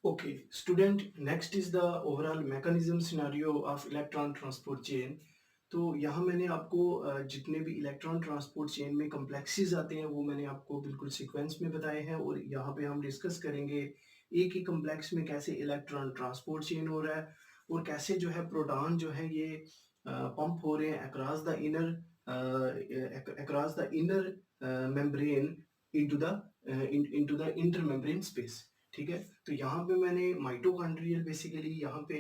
Okay, student, next is the overall mechanism scenario of electron transport chain. तो यहाँ मैंने आपको जितने भी इलेक्ट्रॉन ट्रांसपोर्ट चेन में कम्प्लेक्सेस आते हैं वो मैंने आपको बिल्कुल सीक्वेंस में बताए हैं, और यहाँ पे हम डिस्कस करेंगे एक ही कम्प्लेक्स में कैसे इलेक्ट्रॉन ट्रांसपोर्ट चेन हो रहा है, और कैसे जो है प्रोटॉन जो है ये पंप हो रहे हैं across the inner membrane into the into the intermembrane space. ठीक है, तो यहाँ पे मैंने माइटोकॉन्ड्रियल बेसिकली यहाँ पे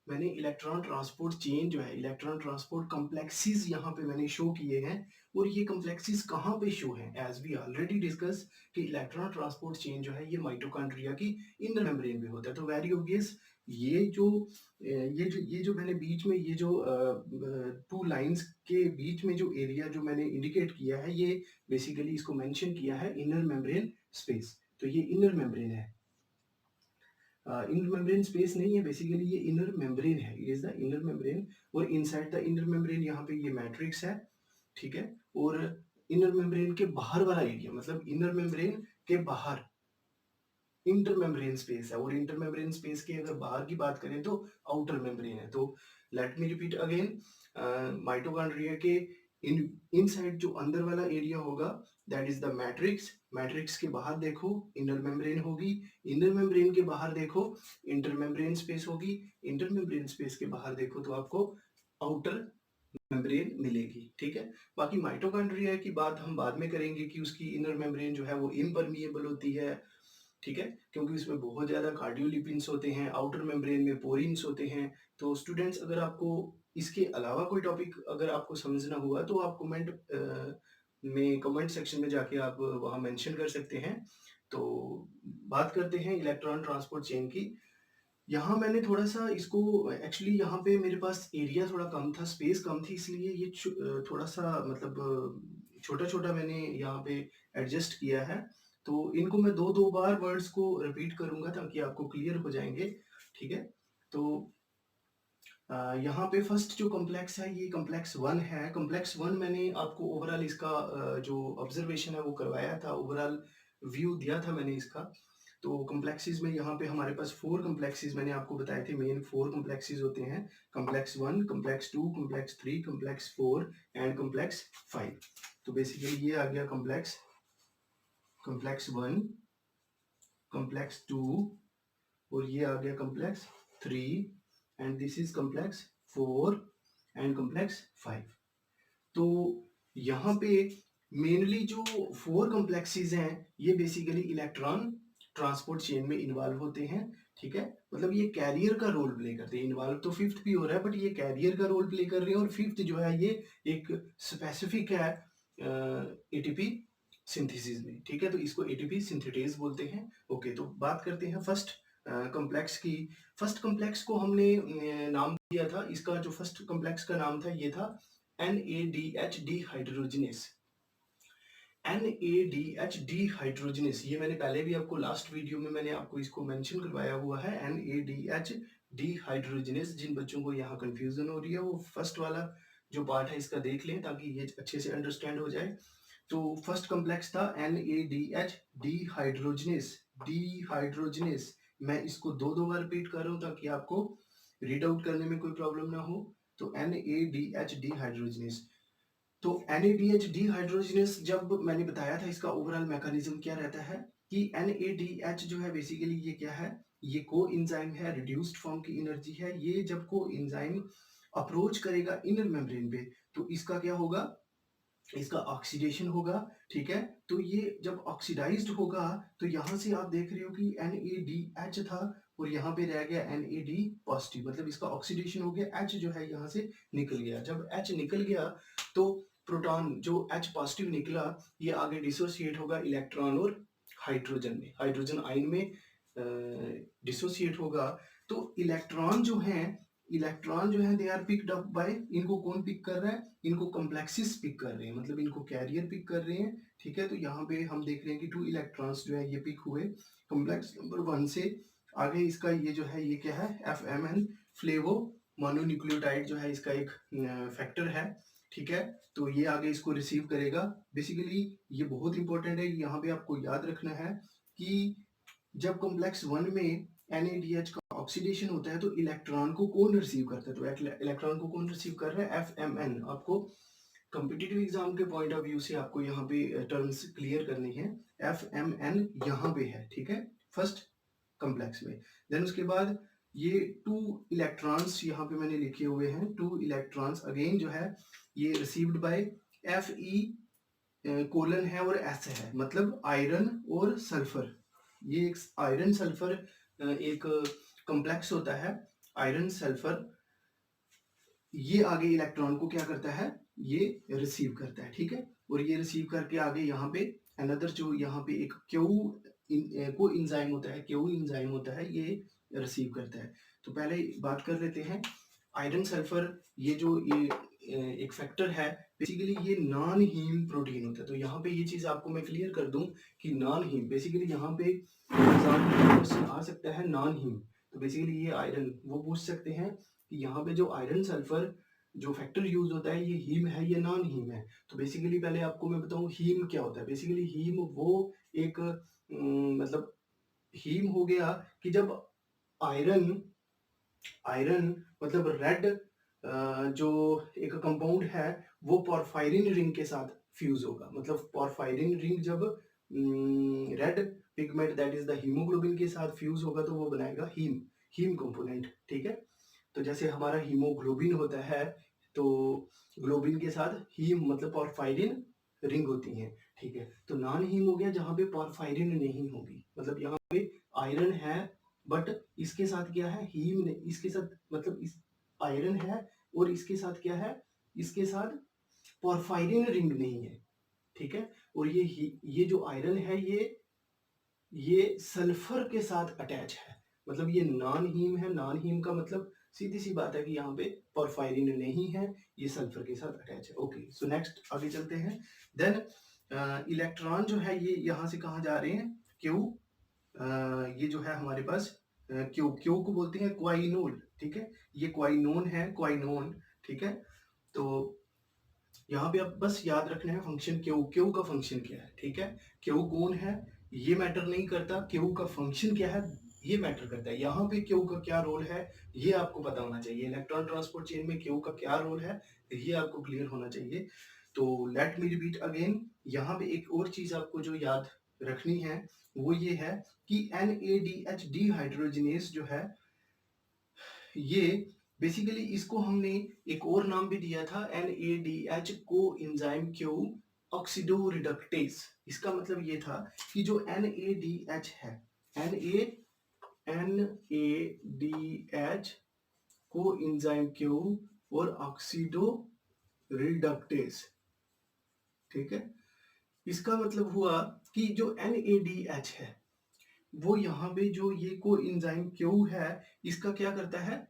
मैंने इलेक्ट्रॉन ट्रांसपोर्ट चेन जो है इलेक्ट्रॉन ट्रांसपोर्ट कम्प्लेक्सेस यहाँ पे मैंने शो किए हैं। और ये कम्प्लेक्सेस कहाँ पे शो हैं, एज वी ऑलरेडी डिस्कस कि इलेक्ट्रॉन ट्रांसपोर्ट चेन जो है ये माइटोकॉन्ड्रिया की इनर मेम्ब्रेन में होता है। तो वेरी ऑब्वियस ये जो मैंने बीच में ये जो टू लाइंस के बीच में जो एरिया जो मैंने इंडिकेट किया है, ये बेसिकली इसको मेंशन किया है इनर मेम्ब्रेन स्पेस। तो ये इनर मेम्ब्रेन है, इनर मेम्ब्रेन स्पेस नहीं है, बेसिकली ये इनर मेम्ब्रेन है, it is the inner membrane. और इनसाइड द इनर मेम्ब्रेन यहाँ पे ये मैट्रिक्स है। ठीक है, और इनर मेम्ब्रेन के बाहर वाला एरिया मतलब इनर मेम्ब्रेन के बाहर इंटर मेम्ब्रेन स्पेस है, और इंटर मेम्ब्रेन स्पेस के अगर बाहर की बात करें तो आउटर मेम्ब्रेन है। तो late me repeat again, mitochondria के इनसाइड जो अंदर वाला एरिया होगा that is the matrix. Matrix के बाहर देखो इनर मेम्ब्रेन होगी, इनर मेम्ब्रेन के बाहर देखो इंटर मेम्ब्रेन स्पेस होगी, इंटर मेम्ब्रेन स्पेस के बाहर देखो तो आपको आउटर मेम्ब्रेन मिलेगी। ठीक है, बाकी माइटोकॉन्ड्रिया की बात हम बाद में करेंगे कि उसकी इनर मेम्ब्रेन जो है वो इम्परमिएबल होती है। ठीक है, क्योंकि उसमें बहुत ज़्यादा कार्डियोलिपिन्स होते हैं, आउटर मेम्ब्रेन में पोरिन्स होते हैं। तो स्टूडेंट्स, अगर आपको इसके अलावा कोई टॉपिक अगर आपको समझना हुआ तो आप कमेंट सेक्शन में जाके आप वहाँ मेंशन कर सकते हैं। तो बात करते हैं इलेक्ट्रॉन ट्रांसपोर्ट चेन की। यहाँ मैंने थोड़ा सा इसको एक्चुअली यहाँ पे मेरे पास एरिया थोड़ा कम था, स्पेस कम थी, इसलिए ये थोड़ा सा मतलब छोटा छोटा मैंने यहाँ पे एडजस्ट किया है। तो इनको मैं दो दो बार वर्ड्स को रिपीट करूंगा ताकि आपको क्लियर हो जाएंगे। ठीक है, तो यहाँ पे फर्स्ट जो कॉम्प्लेक्स है ये कॉम्प्लेक्स वन है। कॉम्प्लेक्स वन मैंने आपको ओवरऑल इसका जो ऑब्जर्वेशन है वो करवाया था, ओवरऑल व्यू दिया था मैंने इसका। तो कॉम्प्लेक्सेस में यहाँ पे हमारे पास फोर कॉम्प्लेक्सेस मैंने आपको बताए थे, मेन फोर कॉम्प्लेक्सेस होते हैं, complex one, complex two, complex three, complex four and complex five. तो बेसिकली ये आ गया complex complex one, complex two, और ये आ गया complex three, and this is complex four and complex five. तो यहाँ पे मेनली जो फोर कॉम्प्लेक्सेस हैं ये बेसिकली इलेक्ट्रॉन ट्रांसपोर्ट चेन में इन्वॉल्व होते हैं। ठीक है, मतलब ये कैरियर का रोल प्ले करते हैं। इन्वॉल्व तो फिफ्थ भी हो रहा है बट ये कैरियर का रोल प्ले कर रहे हैं, और फिफ्थ जो है ये एक स्पेसिफिक है एटीपी सिंथेसिस में। ठीक है, तो इसको एटीपी सिंथेटेज बोलते हैं। ओके, तो बात करते हैं फर्स्ट कॉम्प्लेक्स की। फर्स्ट कॉम्प्लेक्स को हमने नाम दिया था, इसका जो फर्स्ट कॉम्प्लेक्स का नाम था ये था NADH डिहाइड्रोजिनेस। NADH डिहाइड्रोजिनेस, ये मैंने पहले भी आपको लास्ट वीडियो में मैंने आपको इसको मेंशन करवाया हुआ है। NADH डिहाइड्रोजिनेस, जिन बच्चों को यहाँ कंफ्यूजन हो रही है वो फर्स्ट वाला जो पार्ट है इसका देख लें ताकि ये अच्छे से अंडरस्टैंड हो जाए। तो फर्स्ट कॉम्प्लेक्स था NADH डिहाइड्रोजिनेस। डिहाइड्रोजिनेस, मैं इसको दो दो बार रिपीट कर रहा हूँ ताकि आपको रीड आउट करने में कोई प्रॉब्लम ना हो। तो NADH डिहाइड्रोजिनेस। तो NADH डिहाइड्रोजिनेस जब मैंने बताया था इसका ओवरऑल मैकेनिज्म क्या रहता है कि NADH जो है बेसिकली ये क्या है, ये को एंजाइम है, रिड्यूस्ड फॉर्म की एनर्जी है। ये जब को एंजाइम अप्रोच करेगा इनर मेम्ब्रेन पे तो इसका क्या होगा, इसका ऑक्सीडेशन होगा। ठीक है, तो ये जब ऑक्सीडाइज्ड होगा तो यहाँ से आप देख रहे हो कि NADH था और यहाँ पे रह गया NAD पॉजिटिव, मतलब इसका ऑक्सीडेशन हो गया, H जो है यहाँ से निकल गया। जब H निकल गया तो प्रोटॉन जो H पॉजिटिव निकला ये आगे डिसोसिएट होगा इलेक्ट्रॉन और हाइड्रोजन में, हाइड्रोजन आयन में डिसोसिएट होगा। तो इलेक्ट्रॉन जो है they are picked up by, इनको कौन पिक कर रहा है, इनको कॉम्प्लेक्सेस पिक कर रहे हैं, मतलब इनको कैरियर पिक कर रहे हैं। ठीक है, तो यहाँ पे हम देख रहे हैं कि टू इलेक्ट्रॉन्स जो है ये पिक हुए कॉम्प्लेक्स नंबर वन से। आगे इसका ये जो है ये क्या है, FMN फ्लेवो मोनोन्यूक्लियोटाइड जो है इसका एक फैक्टर है। ठीक है, तो ये आगे इसको रिसीव करेगा। बेसिकली ये बहुत इंपॉर्टेंट है, यहाँ पे आपको याद रखना है कि जब कॉम्प्लेक्स वन में NADH का ऑक्सीडेशन होता है तो इलेक्ट्रॉन को कौन रिसीव करता है? तो इलेक्ट्रॉन को कौन रिसीव कर रहा है? FMN। आपको कॉम्पिटिटिव एग्जाम के पॉइंट ऑफ व्यू से आपको यहाँ पे टर्म्स क्लियर करनी है। FMN यहाँ पे है, ठीक है, फर्स्ट कॉम्प्लेक्स में। देन उसके बाद ये 2 इलेक्ट्रॉन्स यहाँ पे मैंने लिखे हुए हैं, 2 इलेक्ट्रॉन्स अगेन जो है ये रिसीव्ड बाय Fe कोलन है और S है, मतलब आयरन और सल्फर। ये एक आयरन सल्फर एक कॉम्प्लेक्स होता है, आयरन सल्फर। ये आगे इलेक्ट्रॉन को क्या करता है? ये रिसीव करता है, ठीक है। और ये रिसीव करके आगे यहाँ पे अनदर जो यहाँ पे एक को इंजाइम होता है, क्यू इंजाइम होता है, ये रिसीव करता है। तो पहले बात कर लेते हैं आयरन सल्फर। ये जो ये एक फैक्टर है, बेसिकली ये नॉन हीम प्रोटीन होता है। तो यहाँ पे ये चीज आपको मैं क्लियर कर दूं कि नॉन हीम, बेसिकली यहाँ पे एग्जाम में क्वेश्चन आ सकता है नॉन हीम। तो बेसिकली ये आयरन वो पूछ सकते हैं कि यहाँ पे जो आयरन सल्फर जो फैक्टर यूज होता है ये हीम है या नॉन हीम है। तो बेसिकली पहले आपको मैं बताऊं हीम क्या होता है। बेसिकली हीम वो एक मतलब हीम हो गया कि जब आयरन आयरन मतलब रेड जो एक कंपाउंड है वो पोरफायरिन रिंग के साथ फ्यूज होगा। मतलब पोरफायरिन रिंग जब red pigment that is the haemoglobin के साथ फ्यूज होगा तो वो बनाएगा हीम, हीम कंपोनेंट, ठीक है। तो जैसे हमारा हीमोग्लोबिन होता है तो ग्लोबिन के साथ हीम मतलब पोरफायरिन रिंग होती है, ठीक है। तो नॉन हीम हो गया जहां पे पोरफायरिन नहीं होगी, मतलब यहाँ पे आयरन है बट इसके साथ क्या है? हीम ने इसके साथ, मतलब इस आयरन है और इसके साथ क्या है? इसके साथ पोरफायरिन रिंग नहीं है, ठीक है। और ये जो आयरन है ये सल्फर के साथ अटैच है, मतलब ये नॉन हीम है। नॉन हीम का मतलब सीधी सी बात है कि यहाँ पे पोरफायरिन नहीं है, ये सल्फर के साथ अटैच है। ओके, सो नेक्स्ट आगे चलते हैं। देन इलेक्ट्रॉन जो है ये यहाँ से कहाँ जा रहे हैं? क्यू, ये जो है हमारे पास क्यू, क्यू को बोलते हैं क्वाइनोल, ठीक है। ये क्वाइनोन है, क्वाइनोन, ठीक है। तो यहाँ पे आप बस याद रखना है फंक्शन क्यू, क्यू का फंक्शन क्या है, ठीक है। क्यू कौन है ये मैटर नहीं करता, क्यू का फंक्शन क्या है ये मैटर करता है। यहाँ पे क्यू का क्या रोल है ये आपको पता होना चाहिए। इलेक्ट्रॉन ट्रांसपोर्ट चेन में क्यू का क्या रोल है ये आपको क्लियर होना चाहिए। तो लेट मी रिपीट अगेन, यहाँ पे एक और चीज आपको जो याद रखनी है वो ये है कि NADH डिहाइड्रोजिनेस जो है ये बेसिकली इसको हमने एक और नाम भी दिया था, NADH को एंजाइम क्यू ऑक्सीडो रिडक्टेस। इसका मतलब ये था कि जो NADH है, NADH को एंजाइम क्यू और ऑक्सीडो रिडक्टेस, ठीक है। इसका मतलब हुआ कि जो NADH है वो यहाँ पे जो ये को एंजाइम क्यू है इसका क्या करता है?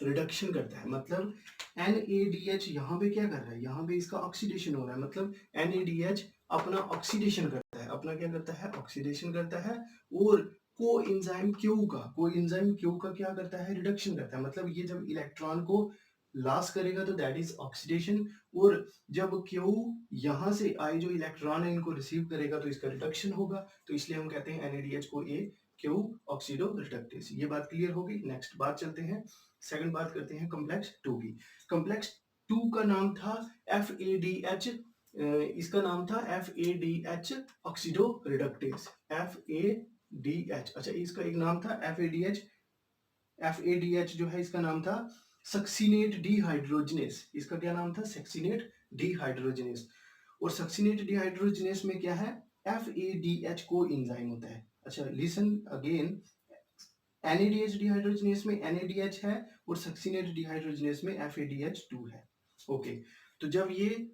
रिडक्शन करता है। मतलब NADH यहाँ पे क्या कर रहा है? यहाँ पे इसका ऑक्सीडेशन हो रहा है। मतलब NADH अपना ऑक्सीडेशन करता है, अपना क्या करता है? ऑक्सीडेशन करता है। और को एंजाइम क्यू का क्या करता है? रिडक्शन करता है। मतलब ये जब इलेक्ट्रॉन को लॉस करेगा तो दैट इज ऑक्सीडेशन, और जब क्यू यहाँ से आए जो इलेक्ट्रॉन है इनको रिसीव करेगा तो इसका रिडक्शन होगा। तो इसलिए हम कहते हैं NADH को ए क्यू ऑक्सीडो रिडक्टेस। ये बात क्लियर होगी। नेक्स्ट बात चलते हैं, सेकंड बात करते हैं कॉम्प्लेक्स 2 की। कॉम्प्लेक्स 2 का नाम था FADH, इसका नाम था FADH ऑक्सीडो रिडक्टेस, FADH। अच्छा, इसका एक नाम था FADH जो है इसका नाम था सक्सिनेट डिहाइड्रोजिनेस। इसका क्या नाम था? Succinate dehydrogenase. और सक्सिनेट डिहाइड्रोजिनेस में क्या है? FADH को एंजाइम होता है। अच्छा लिसन अगेन, NADH डिहाइड्रोजिनेस में NADH है और सक्सिनेट डिहाइड्रोजिनेस में FADH2 है। ओके, तो जब ये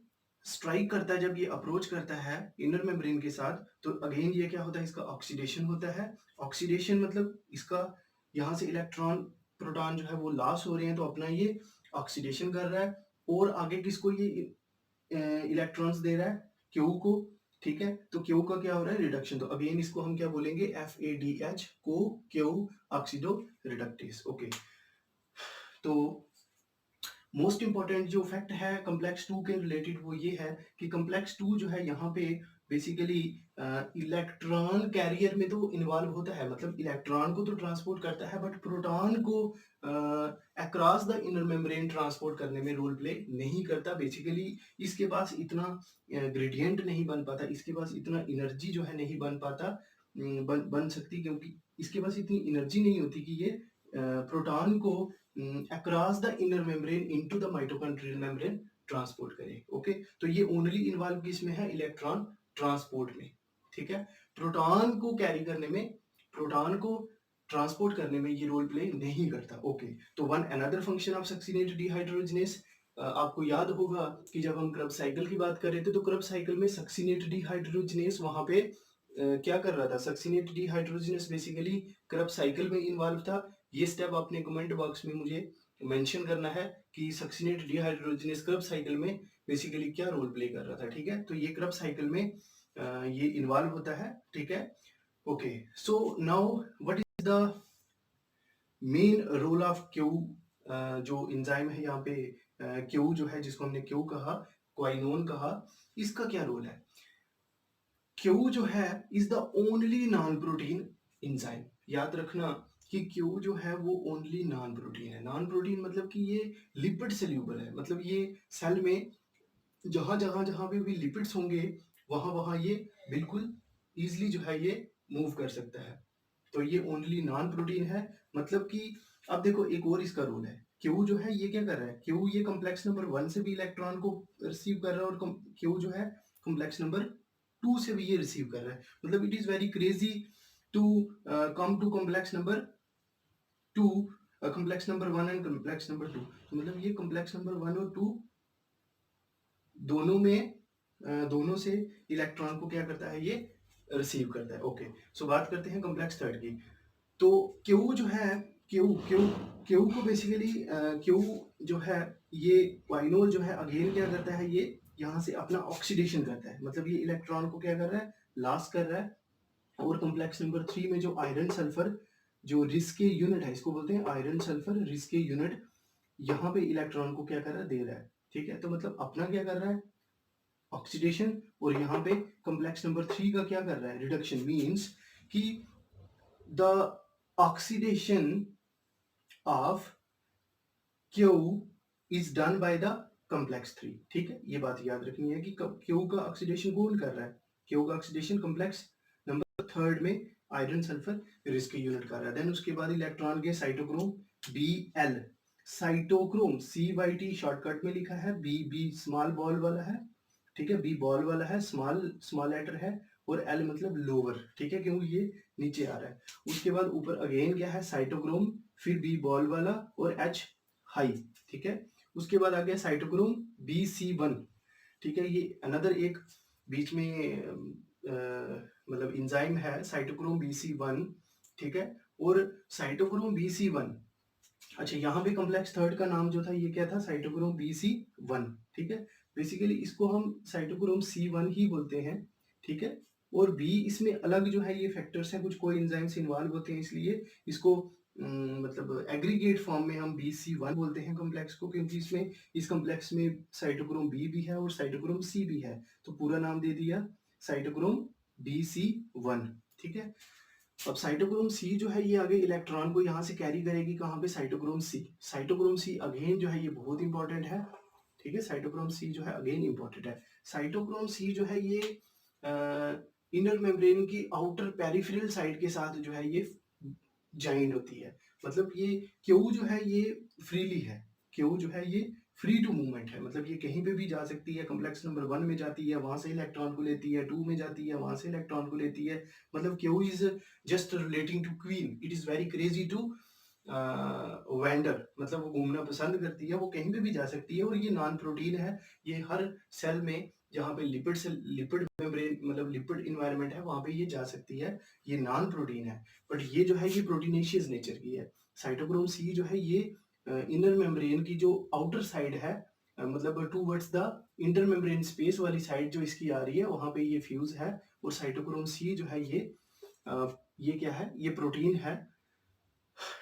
स्ट्राइक करता है, जब ये अप्रोच करता है इनर मेम्ब्रेन के साथ, तो अगेन ये क्या होता है? इसका ऑक्सीडेशन होता है। ऑक्सीडेशन मतलब इसका यहाँ से इलेक्ट्रॉन प्रोटॉन जो है वो लॉस हो रहे हैं तो अपना ये ऑक्सीडेशन कर रहा है, और आगे किसको ये इलेक्ट्रॉन्स दे रहा है? क्यू को, ठीक है। तो क्यू का क्या हो रहा है? रिडक्शन। तो अगेन इसको हम क्या बोलेंगे? FADH को क्यू ऑक्सीडो रिडक्टेस। ओके, तो मोस्ट इंपॉर्टेंट जो फैक्ट है कॉम्प्लेक्स 2 के रिलेटेड वो ये है कि कॉम्प्लेक्स 2 जो है यहाँ पे बेसिकली इलेक्ट्रॉन कैरियर में तो इन्वॉल्व होता है, मतलब इलेक्ट्रॉन को तो ट्रांसपोर्ट करता है, बट प्रोटॉन को across the inner membrane transport करने में रोल प्ले नहीं करता। बेसिकली इसके पास इतना ग्रेडियंट नहीं बन पाता, इसके पास इतना एनर्जी जो है नहीं बन पाता, बन सकती, क्योंकि इसके पास इतनी एनर्जी नहीं होती कि ये प्रोटॉन को across the inner membrane into the mitochondrial membrane transport करे। ओके, तो ये ओनली इन्वॉल्व किसमें है? इलेक्ट्रॉन ट्रांसपोर्ट में। ठीक है, प्रोटॉन को कैरी करने में, प्रोटॉन को ट्रांसपोर्ट करने में ये रोल प्ले नहीं करता। ओके, तो one another function of succinate dehydrogenase, आपको याद होगा कि जब हम क्रब साइकिल की बात कर रहे थे, तो क्रब साइकिल में सक्सिनेट डिहाइड्रोजनेस वहां पे क्या कर रहा था? सक्सिनेट डिहाइड्रोजनेस बेसिकली क्रब साइकिल में इन्वॉल्व था। ये स्टेप आपने कमेंट बॉक्स में मुझे मेंशन करना है कि सक्सिनेट डिहाइड्रोजनेस क्रब साइकिल में बेसिकली क्या रोल प्ले कर रहा था। ठीक है, तो ये क्रब साइकिल में ये इन्वॉल्व होता है। ठीक है, okay, so now what is the main role of Q? जो एंजाइम है यहाँ पे, क्यू जो है, जिसको हमने क्यू कहा, क्वाइनोन कहा, इसका क्या रोल है? क्यू जो है is the only non protein enzyme. याद रखना कि क्यू जो है वो ओनली नॉन प्रोटीन है। नॉन प्रोटीन मतलब कि ये लिपिड सोल्यूबल है, मतलब ये सेल में जहां जहां जहां पे भी लिपिड्स होंगे वहां वहां ये बिल्कुल इजीली जो है ये मूव कर सकता है। तो ये ओनली नॉन प्रोटीन है। मतलब कि अब देखो एक और इसका रोल है, क्यू जो है ये क्या कर रहा है? क्यू ये कॉम्प्लेक्स नंबर 1 से भी इलेक्ट्रॉन को रिसीव कर रहा है, और क्यू जो है कॉम्प्लेक्स नंबर 2 से भी ये रिसीव कर रहा है। मतलब it is very crazy to come to complex number 2, complex number 1 and complex number 2। तो मतलब ये कॉम्प्लेक्स नंबर 1 और 2 दोनों में दोनों से इलेक्ट्रॉन को क्या करता है? ये रिसीव करता है। ओके, सो बात करते हैं कॉम्प्लेक्स थर्ड की। तो क्यू जो है, क्यू क्यू क्यू को बेसिकली क्यू जो है ये क्वाइनोल जो है अगेन क्या करता है? ये यहाँ से अपना ऑक्सीडेशन करता है, मतलब ये इलेक्ट्रॉन को क्या कर रहा है? लॉस कर रहा है। और कॉम्प्लेक्स नंबर 3 में जो आयरन सल्फर जो रिस्क के यूनिट है, इसको बोलते हैं आयरन सल्फर रिस्क के यूनिट, यहाँ पे इलेक्ट्रॉन को क्या कर रहा है? दे रहा है। ठीक है, तो मतलब अपना क्या कर रहा है? ऑक्सीडेशन। और यहाँ पे कॉम्प्लेक्स नंबर 3 का क्या कर रहा है? रिडक्शन। मीन्स कि the oxidation of Q is done by the complex 3। ठीक है, ये बात याद रखनी है कि क्यू का ऑक्सीडेशन कौन कर रहा है? क्यू का ऑक्सीडेशन कॉम्प्लेक्स नंबर थर्ड में आयरन सल्फर रिस्क यूनिट कर रहा है। देन उसके बाद इलेक्ट्रॉन के cytochrome Bl, cytochrome CYT shortcut में लिखा है, बी स्मॉल बॉल वाला है। ठीक है, बी बॉल वाला है, स्मॉल लेटर है, और एल मतलब लोअर। ठीक है, क्योंकि ये नीचे आ रहा है। उसके बाद ऊपर अगेन क्या है? साइटोक्रोम, फिर बी बॉल वाला और एच हाई। ठीक है, उसके बाद आ गया साइटोक्रोम BC1। ठीक है, ये अनदर एक बीच में मतलब इंजाइम है साइटोक्रोम BC1। ठीक है, और साइटोक्रोम BC1, अच्छा यहाँ पे कॉम्प्लेक्स थर्ड का नाम जो था ये क्या था? Cytochrome BC1। ठीक है, बेसिकली इसको हम साइटोक्रोम C1 ही बोलते हैं। ठीक है, और बी इसमें अलग जो है ये फैक्टर्स हैं, कुछ कोई एंजाइम्स इन्वॉल्व होते हैं, इसलिए इसको मतलब एग्रीगेट फॉर्म में हम BC1 बोलते हैं कॉम्प्लेक्स को, क्योंकि इसमें इस कॉम्प्लेक्स में साइटोक्रोम बी भी है और साइटोक्रोम सी भी है, तो पूरा नाम दे दिया साइटोक्रोम BC1। ठीक है, अब साइटोक्रोम सी जो है ये आगे इलेक्ट्रॉन को यहाँ से कैरी करेगी कहाँ पे? Cytochrome C. Cytochrome C again जो है ये बहुत इंपॉर्टेंट है। ठीक है, साइटोक्रोम सी जो है अगेन इंपॉर्टेंट है। साइटोक्रोम सी जो है ये इनर मेम्ब्रेन की आउटर पेरिफेरल साइड के साथ जो है ये ज्वाइंट होती है। मतलब ये क्यू जो है ये फ्रीली है, क्यू जो है ये फ्री टू मूवमेंट है, मतलब ये कहीं पे भी जा सकती है। कॉम्प्लेक्स नंबर 1 में जाती है, वहां से इलेक्ट्रॉन को लेती है, 2 में जाती है, वहां से इलेक्ट्रॉन को लेती है। मतलब Q is just relating to queen, it is very crazy to wander, मतलब वो घूमना पसंद करती है, वो कहीं पे भी जा सकती है। और ये नॉन प्रोटीन है, ये हर सेल में जहाँ पे लिपिड से लिपिड मेम्ब्रेन मतलब लिपिड इन्वायरमेंट है वहां पे ये जा सकती है। ये नॉन प्रोटीन है, बट ये जो है ये प्रोटीनेशियस नेचर की है। साइटोक्रोम सी जो है ये इनर मेम्ब्रेन की जो आउटर साइड है, मतलब towards the intermembrane space वाली साइड जो इसकी आ रही है, वहां पे ये फ्यूज है। और साइटोक्रोम सी जो है ये क्या है? ये प्रोटीन है।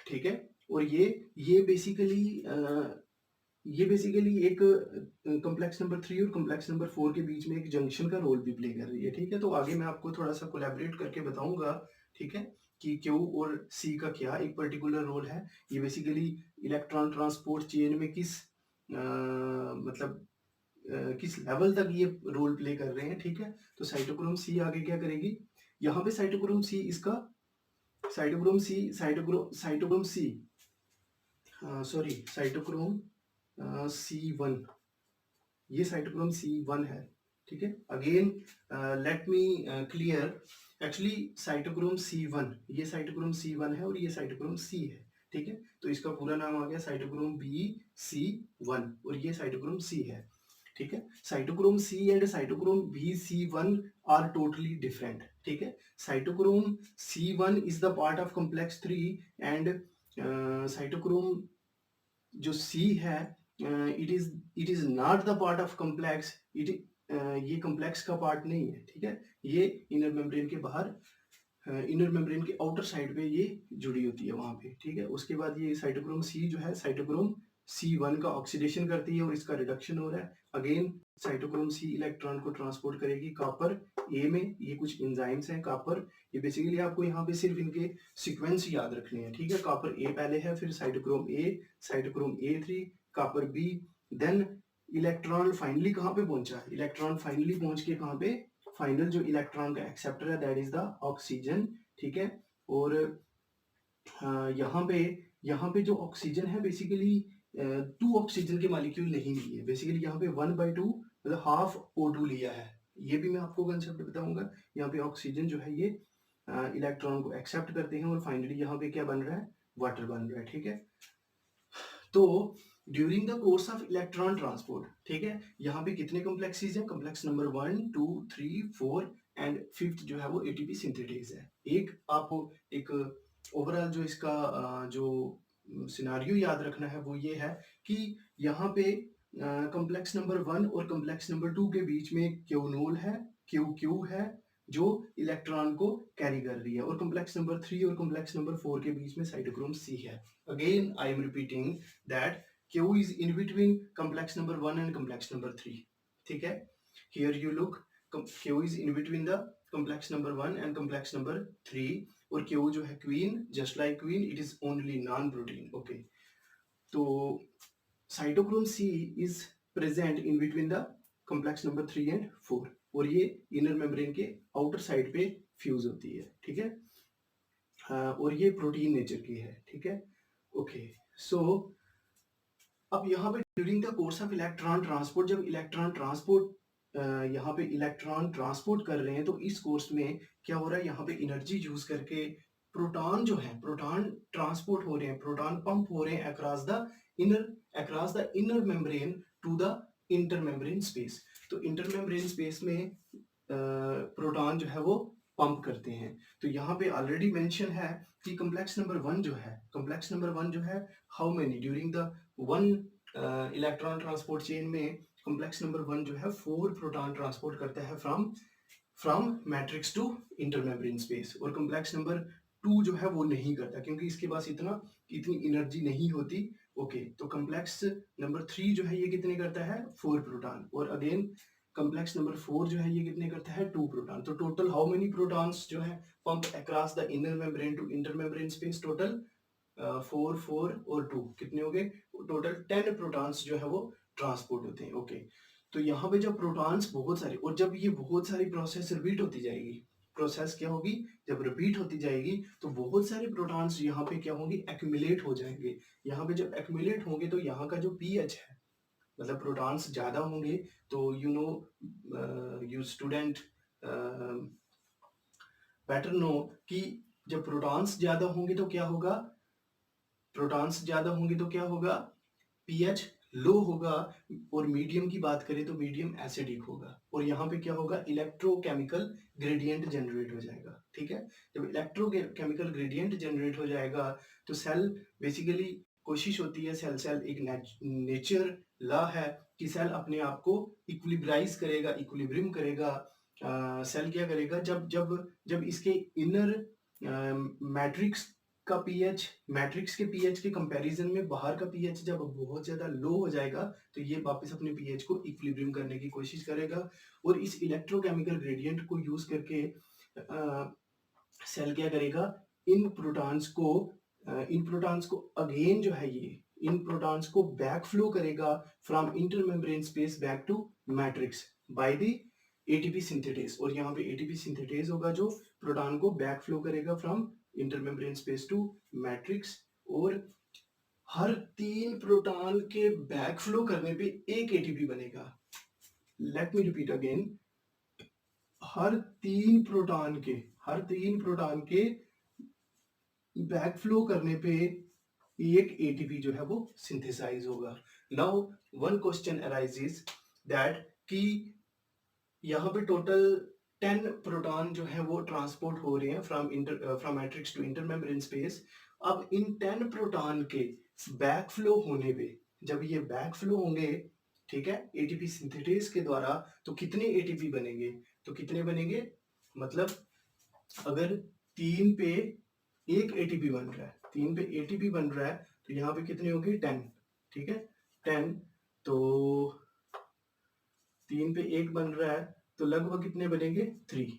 ठीक है, और ये बेसिकली ये बेसिकली एक कॉम्प्लेक्स नंबर 3 और कॉम्प्लेक्स नंबर 4 के बीच में एक जंक्शन का रोल भी प्ले कर रही है, ठीक है? तो आगे मैं आपको थोड़ा-सा कोलैबोरेट करके बताऊँगा, ठीक है? कि क्यू और सी का क्या एक पर्टिकुलर रोल है। ये बेसिकली इलेक्ट्रॉन ट्रांसपोर्ट चेन में मतलब किस लेवल तक ये रोल प्ले कर रहे हैं, ठीक है? तो साइटोक्रोम सी आगे क्या करेगी? यहाँ पे साइटोक्रोम सी इसका cytochrome C sorry cytochrome C1, ये साइटोक्रोम C1 है, ठीक है? Again let me clear, actually cytochrome C1, ये साइटोक्रोम C1 है और ये साइटोक्रोम C है, ठीक है? तो इसका पूरा नाम आ गया साइटोक्रोम BC1 और ये साइटोक्रोम C है, ठीक है? Cytochrome C and cytochrome BC1 are totally different, ठीक है? Cytochrome C1 is the part of complex 3 and cytochrome जो C है it is not the part of complex, ये कॉम्प्लेक्स का पार्ट नहीं है, ठीक है? ये इनर मेम्ब्रेन के बाहर, इनर मेम्ब्रेन के आउटर साइड पे ये जुड़ी होती है वहां पे, ठीक है? उसके बाद ये साइटोक्रोम C जो है साइटोक्रोम C1 का ऑक्सीडेशन करती है और इसका रिडक्शन हो रहा है। अगेन साइटोक्रोम C इलेक्ट्रॉन को ट्रांसपोर्ट करेगी कॉपर A में, ये कुछ एंजाइम्स हैं कॉपर, ये बेसिकली आपको यहाँ पे सिर्फ इनके सीक्वेंस याद रखने हैं, ठीक है? कॉपर A पहले है, फिर cytochrome A, cytochrome A3, copper B, then electron finally कहाँ पे पहुंचा? इलेक्ट्रॉन फाइनली पहुंच के कहाँ पे? फाइनल जो इलेक्ट्रॉन का एक्सेप्टर है दैट इज द ऑक्सीजन, ठीक है? और यहाँ पे जो ऑक्सीजन है बेसिकली 2 ऑक्सीजन के मॉलिक्यूल नहीं लिए, बेसिकली यहाँ पे 1/2 मतलब हाफ O2 लिया है। ये भी मैं आपको कंसेप्ट बताऊंगा। यहाँ पे ऑक्सीजन जो है ये इलेक्ट्रॉन को एक्सेप्ट करते हैं और फाइनली यहाँ पे क्या बन रहा है? वाटर बन रहा है, ठीक है? तो during the course of electron transport, ठीक है, यहाँ पे कितने कॉम्प्लेक्सेस हैं? कॉम्प्लेक्स नंबर 1, 2, 3, 4 एंड फिफ्थ जो है वो एटीपी सिंथेटेज है। एक आपको एक ओवरऑल जो इसका जो सिनारियो याद रखना है वो ये है कि यहाँ पे कॉम्प्लेक्स नंबर 1 और कॉम्प्लेक्स नंबर 2 के बीच में क्यूनोल है, क्यू है जो इलेक्ट्रॉन को कैरी कर रही है, और कॉम्प्लेक्स नंबर 3 और कॉम्प्लेक्स नंबर 4 के बीच में साइटोक्रोम C है। Again I am repeating that Q is in between complex number 1 and complex number 3, ठीक है? Here you look, Q is in between the complex number 1 and complex number 3 और Q जो है queen, just like queen, it is only non-protein, okay? तो cytochrome C is present in between the complex number 3 and 4 और ये inner membrane के outer side पे fuse होती है, ठीक है? और ये प्रोटीन नेचर की है, ठीक है? ओके, सो अब यहाँ पे during the course of electron transport, जब इलेक्ट्रॉन ट्रांसपोर्ट यहाँ पे इलेक्ट्रॉन ट्रांसपोर्ट कर रहे हैं तो इस कोर्स में क्या हो रहा है? यहाँ पे एनर्जी यूज करके प्रोटॉन जो है, प्रोटॉन ट्रांसपोर्ट हो रहे हैं, प्रोटॉन पंप हो रहे हैं across the inner membrane to the intermembrane space. तो इंटर मेम्ब्रेन स्पेस में प्रोटॉन जो है वो पंप करते हैं। तो यहाँ पे ऑलरेडी मेंशन है कि कॉम्प्लेक्स नंबर 1 जो है, कॉम्प्लेक्स नंबर 1 जो है, how many during the one electron transport chain में कॉम्प्लेक्स नंबर 1 जो है 4 प्रोटॉन ट्रांसपोर्ट करता है from matrix to intermembrane space, और कॉम्प्लेक्स नंबर 2 जो है वो नहीं करता क्योंकि इसके पास इतनी एनर्जी नहीं होती। ओके, तो कॉम्प्लेक्स नंबर 3 जो है ये कितने करता है? 4 प्रोटॉन, और अगेन कॉम्प्लेक्स नंबर 4 जो है ये कितने करता है? 2 प्रोटॉन। तो टोटल हाउ मेनी प्रोटॉन्स जो है pump across the inner membrane to intermembrane space? Total 4 4 और 2 कितने हो गए? टोटल 10 प्रोटॉन्स जो है वो ट्रांसपोर्ट होते हैं। ओके, तो यहाँ पे जब प्रोटॉन्स बहुत सारे, और जब ये बहुत सारी प्रोसेस रिपीट होती जाएगी, प्रोसेस क्या होगी? जब रिपीट होती जाएगी तो बहुत सारे प्रोटॉन्स यहाँ पे क्या होंगे? एक्यूमुलेट हो जाएंगे। यहाँ पे जब एक्यूमुलेट होंगे तो यहाँ का जो पीएच है, मतलब प्रोटॉन्स ज्यादा होंगे, तो you know you student better know कि जब प्रोटॉन्स ज्यादा होंगे तो क्या होगा? प्रोटॉन्स ज्यादा होंगे तो क्या होगा? पीएच लो होगा, और मीडियम की बात करें तो मीडियम एसिडिक होगा, और यहाँ पे क्या होगा? इलेक्ट्रोकेमिकल ग्रेडियंट जनरेट हो जाएगा, ठीक है? जब इलेक्ट्रोकेमिकल ग्रेडियंट जनरेट हो जाएगा तो सेल बेसिकली कोशिश होती है, सेल एक नेचर लॉ है कि सेल अपने आप को इक्विलिब्राइज करेगा, इक्विलिब्रियम करेगा। सेल क्या करेगा? जब जब जब इसके इनर मैट्रिक्स का पीएच मैट्रिक्स के पीएच के कंपैरिजन में बाहर का पीएच जब बहुत ज़्यादा लो हो जाएगा तो ये वापस अपने पीएच को इक्विलिब्रियम करने की कोशिश करेगा और इस इलेक्ट्रोकेमिकल ग्रेडियंट को यूज करके सेल क्या करेगा, इन प्रोटॉन्स को अगेन जो है ये इन प्रोटॉन्स को बैक फ्लो करेगा from intermembrane space back to matrix by the ATP synthetase. और यहाँ पे एटीपी सिंथेटेज होगा जो प्रोटॉन को बैक फ्लो करेगा from intermembrane space to matrix. और हर 3 प्रोटॉन के बैक फ्लो करने पे एक एटीपी बनेगा। लेट मी रिपीट अगेन, हर 3 प्रोटॉन के बैक फ्लो करने पे एक एटीपी जो है वो सिंथेसाइज होगा। Now one question arises that कि यहाँ पे टोटल 10 प्रोटॉन जो है वो ट्रांसपोर्ट हो रहे हैं from matrix to intermembrane space. अब इन 10 प्रोटॉन के बैक फ्लो होने पे, जब ये बैक फ्लो होंगे, ठीक है, एटीपी सिंथेटेज के द्वारा, तो कितने एटीपी बनेंगे? तो कितने बनेंगे, मतलब अगर 3 पे एक एटीपी बन रहा है, 3 पे एटीपी बन रहा है तो यहाँ पे कितने होंगे? 10, ठीक है, 10। तो 3 पे एक बन रहा है तो लगभग कितने बनेंगे? 3,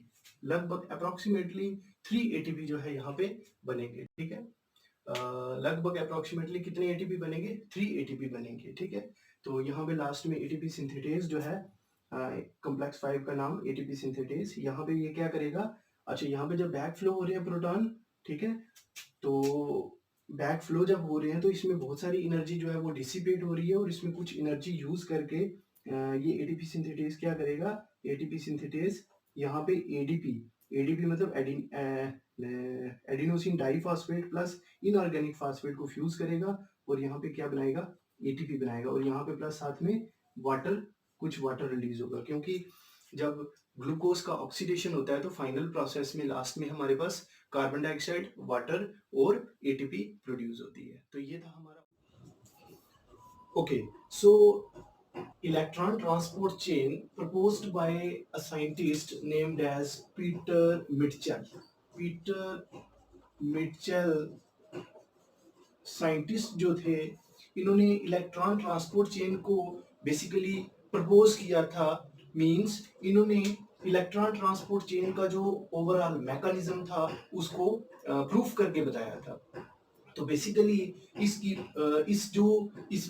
लगभग अप्रोक्सीमेटली 3 एटीपी जो है यहाँ पे बनेंगे, ठीक है। लगभग अप्रोक्सीमेटली कितने एटीपी बनेंगे? 3 एटीपी बनेंगे, ठीक है। तो यहाँ पे लास्ट में एटीपी सिंथेटेज जो है, कॉम्प्लेक्स 5 का नाम एटीपी सिंथेटेज, यहाँ पे ये क्या करेगा? अच्छा, यहाँ पे जब बैक फ्लो हो रहे हैं प्रोटॉन, ठीक है, तो बैक फ्लो जब हो रहे हैं तो इसमें बहुत सारी एनर्जी जो है वो डिसिपेट हो रही है और इसमें कुछ एनर्जी यूज करके ये एटीपी सिंथेटेज क्या करेगा? एटीपी सिंथेटेज यहाँ पे एडीपी मतलब adenosine diphosphate plus inorganic phosphate को फ्यूज करेगा और यहाँ पे क्या बनाएगा? एटीपी बनाएगा। और यहाँ पे प्लस साथ में कुछ वाटर रिलीज होगा, क्योंकि जब ग्लूकोज का ऑक्सीडेशन होता है तो फाइनल प्रोसेस में लास्ट में हमारे पास कार्बन डाइऑक्साइड, वाटर और एटीपी प्रोड्यूस होती है। तो ये था हमारा। Okay, so electron transport chain proposed by a scientist named as Peter Mitchell. Peter Mitchell scientist जो थे, इन्होंने इलेक्ट्रॉन ट्रांसपोर्ट चेन को बेसिकली प्रपोज किया था। मींस इन्होंने इलेक्ट्रॉन ट्रांसपोर्ट चेन का जो ओवरऑल मैकेनिज्म था उसको प्रूफ करके बताया था। तो बेसिकली इस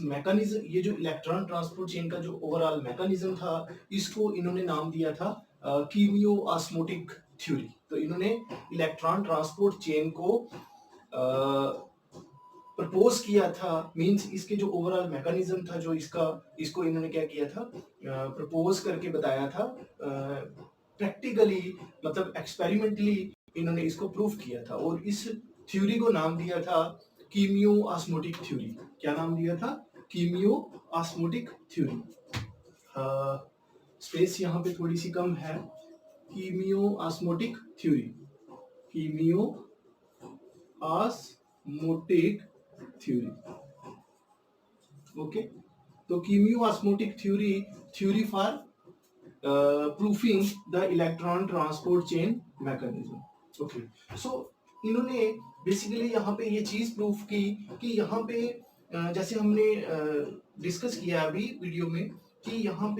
मैकेनिज्म, ये जो इलेक्ट्रॉन ट्रांसपोर्ट चेन का जो ओवरऑल मैकेनिज्म था, इसको इन्होंने नाम दिया था कीमियो ऑस्मोटिक थ्योरी। तो इन्होंने इलेक्ट्रॉन ट्रांसपोर्ट चेन को प्रपोज किया था। मींस इसके जो ओवरऑल मैकेनिज्म था, जो इसको इन्होंने क्या किया था? प्रपोज करके बताया था। प्रैक्टिकली मतलब एक्सपेरिमेंटली इन्होंने इसको प्रूफ किया था और इस थ्योरी को नाम दिया था कीमियो ऑस्मोटिक थ्योरी। क्या नाम दिया था? कीमियो ऑस्मोटिक थ्योरी। स्पेस यहाँ पे थोड़ी सी कम है। Chemiosmotic theory, chemiosmotic theory. Okay, तो chemiosmotic theory for proofing the electron transport chain mechanism. Okay, so इन्होंने बेसिकली यहाँ पे ये चीज प्रूफ की कि यहाँ पे जैसे हमने डिस्कस किया अभी वीडियो में कि यहाँ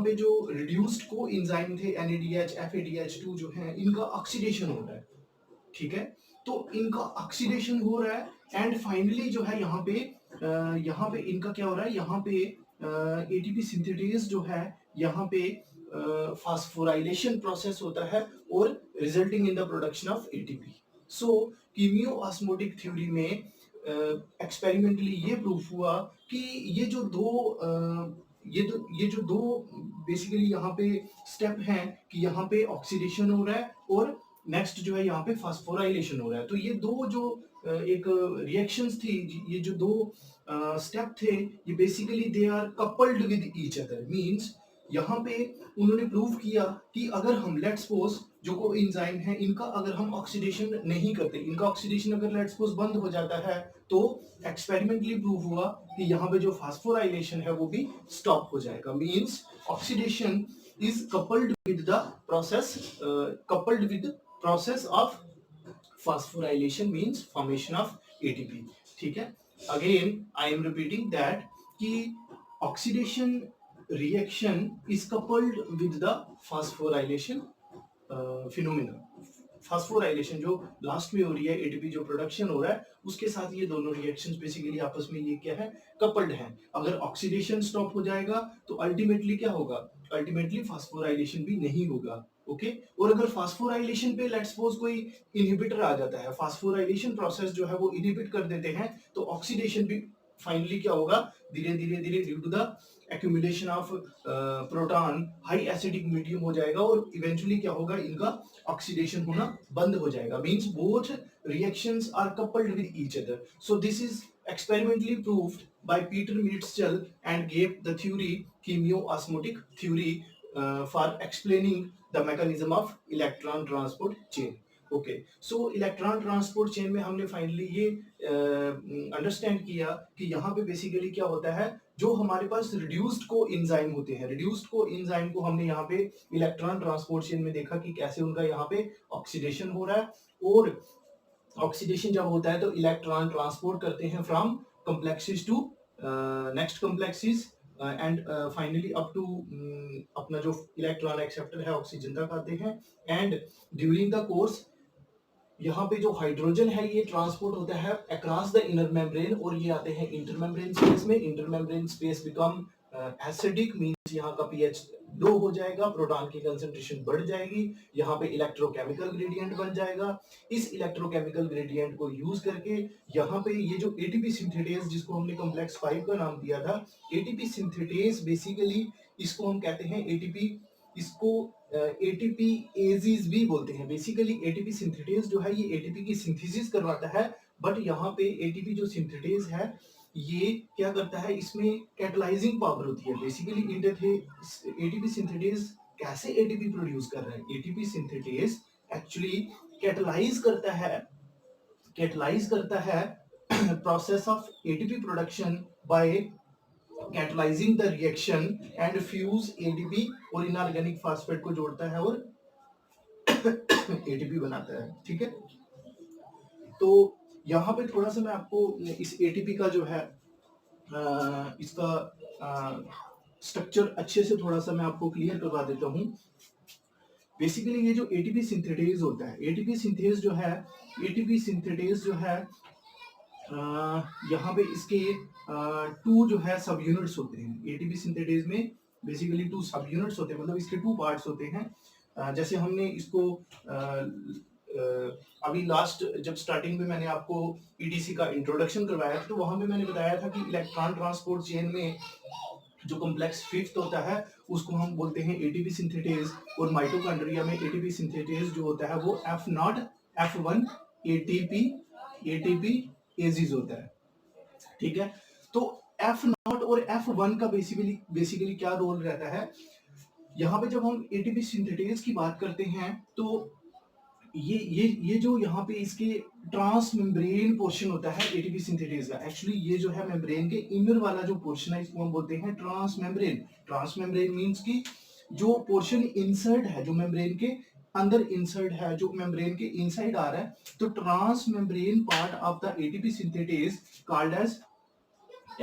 पे जो रिड्यूस्ड को एंजाइम थे NADH, FADH2 जो है, इनका ऑक्सीडेशन हो रहा है, ठीक है। तो इनका ऑक्सीडेशन हो रहा है एंड फाइनली जो है यहाँ पे इनका क्या हो रहा है? यहाँ पे एटीपी सिंथेटेज जो है, यहाँ पे फास्फोराइलेशन प्रोसेस होता है और resulting in the production of ATP. So chemiosmotic theory में एक्सपेरिमेंटली ये प्रूफ हुआ कि ये जो दो बेसिकली यहाँ पे स्टेप हैं कि यहाँ पे ऑक्सीडेशन हो रहा है और नेक्स्ट जो है यहाँ पे फास्फोराइलेशन हो रहा है। तो ये दो जो एक रिएक्शंस थी, ये जो दो स्टेप थे, ये basically they are coupled with each other. Means यहाँ पे उन्होंने प्रूव किया कि अगर हम लेट्स सपोज जो कोएंजाइम है, इनका अगर हम ऑक्सीडेशन नहीं करते, इनका ऑक्सीडेशन अगर लेट्स सपोज बंद हो जाता है, तो एक्सपेरिमेंटली प्रूव हुआ कि यहाँ पे जो फास्फोराइलेशन है वो भी स्टॉप हो जाएगा। Means oxidation is coupled with phosphorylation means formation of ATP. ठीक है, again I am repeating that कि oxidation reaction is coupled with the phosphorylation phenomena. Phosphorylation जो लास्ट में हो रही है, एटीपी जो प्रोडक्शन हो रहा है, उसके साथ ये दोनों रिएक्शंस बेसिकली आपस में ये क्या है, कपल्ड हैं। अगर ऑक्सीडेशन स्टॉप हो जाएगा तो अल्टीमेटली क्या होगा, अल्टीमेटली फास्फोराइलेशन भी नहीं होगा। ओके, और अगर फास्फोराइलेशन पे लेट्स सपोज कोई इनहिबिटर आ जाता है, फास्फोराइलेशन प्रोसेस जो है वो इनहिबिट कर देते हैं, तो ऑक्सीडेशन भी फाइनली क्या होगा, धीरे धीरे धीरे due to the accumulation of proton high acidic medium हो जाएगा, और इवेंचुअली क्या होगा, इनका ऑक्सीडेशन होना बंद हो जाएगा। Means both reactions are coupled with each other. So this is experimentally proved by Peter Mitchell and gave the theory chemiosmotic theory for explaining the mechanism of electron transport chain. Okay, so electron transport chain में हमने finally ये understand किया कि यहाँ पे basically क्या होता है, जो हमारे पास रिड्यूस्ड को एंजाइम होते हैं, रिड्यूस्ड को एंजाइम को हमने यहाँ पे इलेक्ट्रॉन ट्रांसपोर्ट चेन में देखा कि कैसे उनका यहाँ पे ऑक्सीडेशन हो रहा है, और ऑक्सीडेशन जब होता है तो इलेक्ट्रॉन ट्रांसपोर्ट करते हैं from complexes to next complexes and finally up to अपना जो इलेक्ट्रॉन एक्सेप्टर है ऑक्सीजन तक आते हैं। एंड ड्यूरिंग द कोर्स यहाँ पे जो हाइड्रोजन है ये ट्रांसपोर्ट होता है अक्रॉस द इनर मेम्ब्रेन, और ये आते हैं इंटरमेम्ब्रेन स्पेस में। Intermembrane space become acidic, means यहाँ का पीएच लो हो जाएगा, प्रोटॉन की कंसंट्रेशन बढ़ जाएगी, यहाँ पे इलेक्ट्रोकेमिकल ग्रेडियंट बन जाएगा। इस इलेक्ट्रोकेमिकल ग्रेडियंट को यूज करके यहाँ पे ये जो एटीपी सिंथेटेज, जिसको हमने कॉम्प्लेक्स 5 का नाम दिया था, एटीपी सिंथेटेज बेसिकली इसको हम कहते हैं एटीपी, इसको एटीपी एजीज भी बोलते हैं। बेसिकली एटीपी सिंथेटेज जो है ये एटीपी की सिंथेसिस करवाता है, बट यहाँ पे एटीपी जो सिंथेटेज है ये क्या करता है, इसमें कैटलाइजिंग पावर होती है। बेसिकली एटीपी सिंथेटेज कैसे एटीपी प्रोड्यूस कर रहा है, एटीपी सिंथेटेज एक्चुअली कैटलाइज करता है process of ATP production by catalysing the reaction and fuse ATP, और इनऑर्गेनिक फास्फेट को जोड़ता है और एटीपी बनाता है। ठीक है, तो यहाँ पे थोड़ा सा मैं आपको इस एटीपी का जो है इसका स्ट्रक्चर अच्छे से थोड़ा सा मैं आपको क्लियर करवा देता हूँ। बेसिकली ये जो एटीपी सिंथेटेज होता है, एटीपी सिंथेज जो है यहाँ पे इसके टू जो है सब यूनिट्स होते हैं। एटीपी सिंथेटेज में बेसिकली 2 सब यूनिट्स होते हैं, मतलब इसके 2 पार्ट्स होते हैं। जैसे हमने इसको अभी लास्ट जब स्टार्टिंग में मैंने आपको ईटीसी का इंट्रोडक्शन करवाया तो वहां पे मैंने बताया था कि इलेक्ट्रॉन ट्रांसपोर्ट चेन में जो कॉम्प्लेक्स 5th होता है उसको हम बोलते हैं एटीपी सिंथेटेज, और माइटोकॉन्ड्रिया में एटीपी सिंथेटेज जो होता है वो F0 F1 एटीपी एजीज होता है। ठीक है, तो F0 और F1 का बेसिकली क्या रोल रहता है, यहाँ पे जब हम एटीपी सिंथेटेज की बात करते हैं तो ये जो यहाँ पे इसके ट्रांस मेम्ब्रेन पोर्शन होता है एटीपी सिंथेटेज का, एक्चुअली ये जो है मेम्ब्रेन के इनर वाला जो पोर्शन है इसको हम बोलते हैं transmembrane. Transmembrane means कि जो पोर्शन इंसर्ट है, जो मेम्ब्रेन के अंदर इंसर्ट है, जो मेम्ब्रेन के इनसाइड आ रहा है, तो transmembrane part of the ATP synthetase called as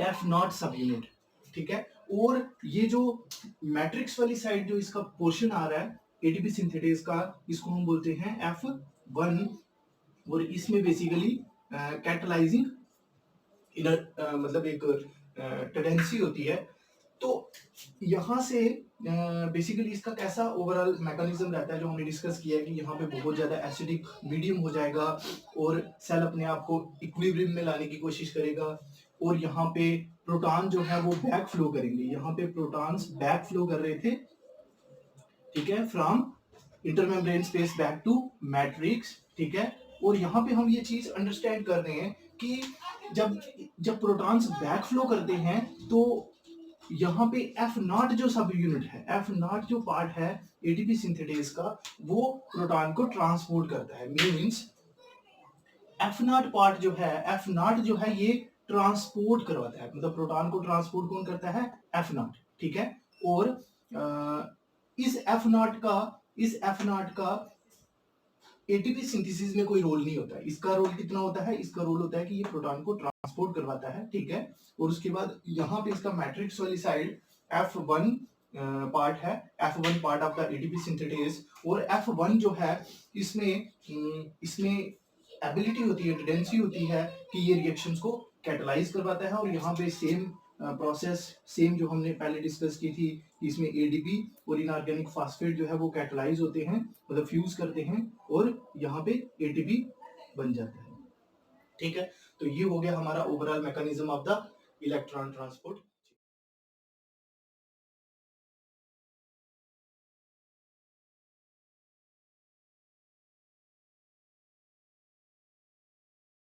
F0 सब यूनिट। ठीक है, और ये जो मैट्रिक्स वाली साइड जो इसका पोर्शन आ रहा है एटीपी सिंथेटेज का, इसको हम बोलते हैं F1, और इसमें बेसिकली कैटलाइजिंग इनर मतलब एक टेंडेंसी होती है। तो यहाँ से बेसिकली इसका कैसा ओवरऑल मैकेनिज्म रहता है जो हमने डिस्कस किया है कि यहाँ पे बहुत ज्यादा एसिडिक मीडियम हो जाएगा और सेल अपने आप को इक्विलिब्रियम में लाने की कोशिश करेगा, और यहाँ पे प्रोटॉन जो है वो बैक फ्लो करेंगे। यहाँ पे प्रोटॉन्स बैक फ्लो कर रहे थे, ठीक है, from intermembrane space back to matrix. ठीक है, और यहाँ पे हम ये चीज अंडरस्टैंड कर रहे हैं कि जब प्रोटॉन्स बैक फ्लो करते हैं तो यहाँ पे F0 जो सब यूनिट है, F0 जो पार्ट है एटीपी सिंथेटेज का, वो प्रोटॉन को ट्रांसपोर्ट करता है। मींस F0 पार्ट जो है, F0 जो है ये ट्रांसपोर्ट करवाता है, मतलब प्रोटॉन को ट्रांसपोर्ट कौन करता है, F0। ठीक है, और इस F0 का एटीपी सिंथेसिस में कोई रोल नहीं होता है। इसका रोल कितना होता है? इसका रोल होता है कि ये प्रोटॉन को ट्रांसपोर्ट करवाता है, ठीक है। और उसके बाद यहाँ पे इसका मैट्रिक्स वाली साइड F1 पार्ट है, F1 part of the ATP synthetase. और F1 जो है इसमें एबिलिटी होती है, टेंडेंसी होती है कि ये रिएक्शंस को कैटलाइज करवाता है। और यहाँ पे सेम प्रोसेस, सेम जो हमने पहले डिस्कस की थी, इसमें एडीपी और इनऑर्गेनिक फास्फेट जो है वो कैटलाइज होते हैं, मतलब फ्यूज करते हैं और यहाँ पे एटीपी बन जाता है, ठीक है। तो ये हो गया हमारा overall mechanism of the electron transport.